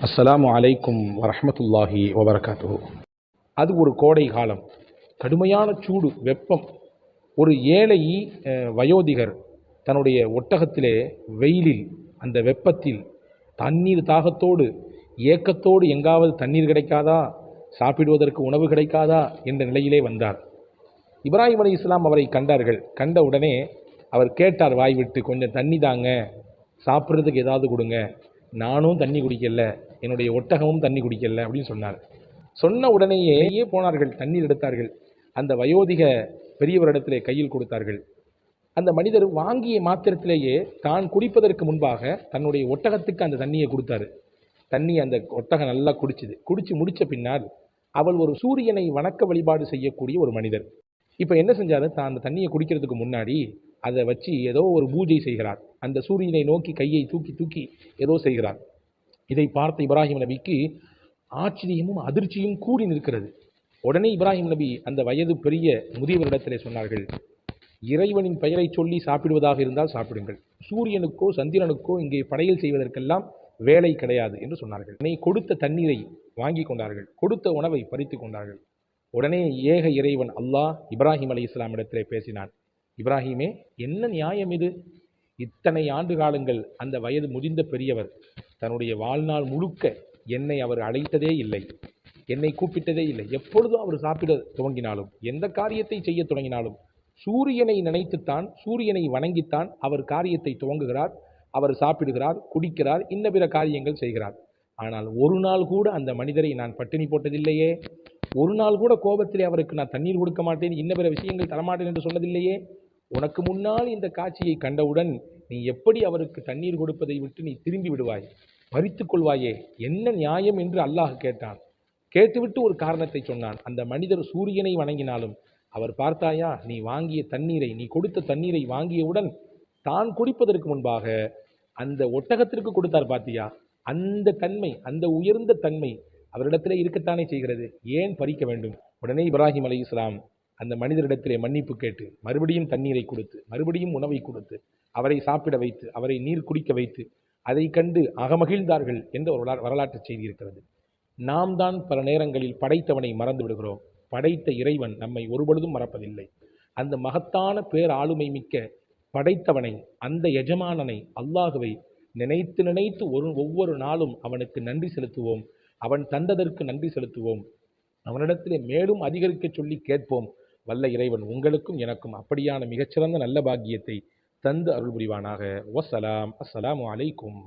அஸ்ஸலாமு அலைக்கும் வரஹ்மத்துல்லாஹி வபரகாத்துஹு. அது ஒரு கோடை காலம், கடுமையான சூடு, வெப்பம். ஒரு ஏழை வயோதிகர் தன்னுடைய ஒட்டகத்திலே வெயிலில், அந்த வெப்பத்தில், தண்ணீர் தாகத்தோடு, ஏக்கத்தோடு எங்காவது தண்ணீர் கிடைக்காதா, சாப்பிடுவதற்கு உணவு கிடைக்காதா என்ற நிலையிலே வந்தார். இப்ராஹிம் அலைஹிஸ்ஸலாம் அவரை கண்டார்கள். கண்ட உடனே அவர் கேட்டார் வாய்விட்டு, கொஞ்சம் தண்ணி தாங்க, சாப்பிட்றதுக்கு ஏதாவது கொடுங்க, நானும் தண்ணி குடிக்கல, என்னுடைய ஒட்டகமும் தண்ணி குடிக்கல அப்படின்னு சொன்னார். சொன்ன உடனேயே போனார்கள், தண்ணீர் எடுத்தார்கள், அந்த வயோதிக பெரியவரிடத்திலே கையில் கொடுத்தார்கள். அந்த மனிதர் வாங்கிய மாத்திரத்திலேயே தான் குடிப்பதற்கு முன்பாக தன்னுடைய ஒட்டகத்துக்கு அந்த தண்ணியை கொடுத்தாரு. தண்ணி அந்த ஒட்டகம் நல்லா குடிச்சுது. குடிச்சு முடிச்ச பின்னால் அவள் ஒரு சூரியனை வணக்க வழிபாடு செய்யக்கூடிய ஒரு மனிதர். இப்போ என்ன செஞ்சாரு, தான் அந்த தண்ணியை குடிக்கிறதுக்கு முன்னாடி அதை வச்சு ஏதோ ஒரு பூஜை செய்கிறார். அந்த சூரியனை நோக்கி கையை தூக்கி தூக்கி ஏதோ செய்கிறார். இதை பார்த்த இப்ராஹிம் நபிக்கு ஆச்சரியமும் அதிர்ச்சியும் கூடி நிற்கிறது. உடனே இப்ராஹிம் நபி அந்த வயது பெரிய முதியவரிடத்திலே சொன்னார்கள், இறைவனின் பெயரை சொல்லி சாப்பிடுவதாக இருந்தால் சாப்பிடுங்கள், சூரியனுக்கோ சந்திரனுக்கோ இங்கே படையல் செய்வதற்கெல்லாம் வேலை கிடையாது என்று சொன்னார்கள். உடனே கொடுத்த தண்ணீரை வாங்கி கொண்டார்கள், கொடுத்த உணவை பறித்து கொண்டார்கள். உடனே ஏக இறைவன் அல்லாஹ் இப்ராஹிம் அலைஹிஸ்ஸலாம் இடத்திலே பேசினான். இப்ராஹிமே, என்ன நியாயம் இது? இத்தனை ஆண்டு காலங்கள் அந்த வயது முதிர்ந்த பெரியவர் தன்னுடைய வாழ்நாள் முழுக்க என்னை அவர் அழைத்ததே இல்லை, என்னை கூப்பிட்டதே இல்லை. எப்பொழுதும் அவர் சாப்பிட துவங்கினாலும், எந்த காரியத்தை செய்ய தொடங்கினாலும் சூரியனை நினைத்துத்தான், சூரியனை வணங்கித்தான் அவர் காரியத்தை துவங்குகிறார். அவர் சாப்பிடுகிறார், குடிக்கிறார், இன்ன பிற காரியங்கள் செய்கிறார். ஆனால் ஒரு நாள் கூட அந்த மனிதரை நான் பட்டினி போட்டதில்லையே, ஒரு நாள் கூட கோபத்திலே அவருக்கு நான் தண்ணீர் கொடுக்க மாட்டேன், இன்ன பிற விஷயங்கள் தரமாட்டேன் என்று சொன்னதில்லையே. உனக்கு முன்னால் இந்த காட்சியை கண்டவுடன் நீ எப்படி அவருக்கு தண்ணீர் கொடுப்பதை விட்டு நீ திரும்பி விடுவாய், பறித்து கொள்வாயே, என்ன நியாயம் என்று அல்லாஹ் கேட்டான். கேட்டுவிட்டு ஒரு காரணத்தை சொன்னான். அந்த மனிதர் சூரியனை வணங்கினாலும் அவர் பார்த்தாயா, நீ வாங்கிய தண்ணீரை, நீ கொடுத்த தண்ணீரை வாங்கியவுடன் தான் குடிப்பதற்கு முன்பாக அந்த ஒட்டகத்திற்கு கொடுத்தார் பார்த்தியா, அந்த தன்மை, அந்த உயர்ந்த தன்மை அவரிடத்திலே இருக்கத்தானே செய்கிறது, ஏன் பறிக்க வேண்டும்? உடனே இப்ராஹிம் அலைஹிஸ்ஸலாம் அந்த மனிதரிடத்திலே மன்னிப்பு கேட்டு, மறுபடியும் தண்ணீரை கொடுத்து, மறுபடியும் உணவை கொடுத்து, அவரை சாப்பிட வைத்து, அவரை நீர் குடிக்க வைத்து, அதை கண்டு அகமகிழ்ந்தார்கள் என்ற ஒரு வரலாற்று செய்தி இருக்கிறது. நாம் தான் பல நேரங்களில் படைத்தவனை மறந்து விடுகிறோம். படைத்த இறைவன் நம்மை ஒருபொழுதும் மறப்பதில்லை. அந்த மகத்தான பேர் ஆளுமை மிக்க படைத்தவனை, அந்த எஜமானனை, அல்லாஹுவை நினைத்து நினைத்து ஒவ்வொரு நாளும் அவனுக்கு நன்றி செலுத்துவோம். அவன் தந்ததற்கு நன்றி செலுத்துவோம். அவனிடத்திலே மேலும் அதிகரிக்க சொல்லி கேட்போம். வல்ல இறைவன் உங்களுக்கும் எனக்கும் அப்படியான மிகச்சிறந்த நல்ல பாக்கியத்தை தந்து அருள் புரிவானாக. வஸ்ஸலாம். அஸ்ஸலாமு அலைக்கும்.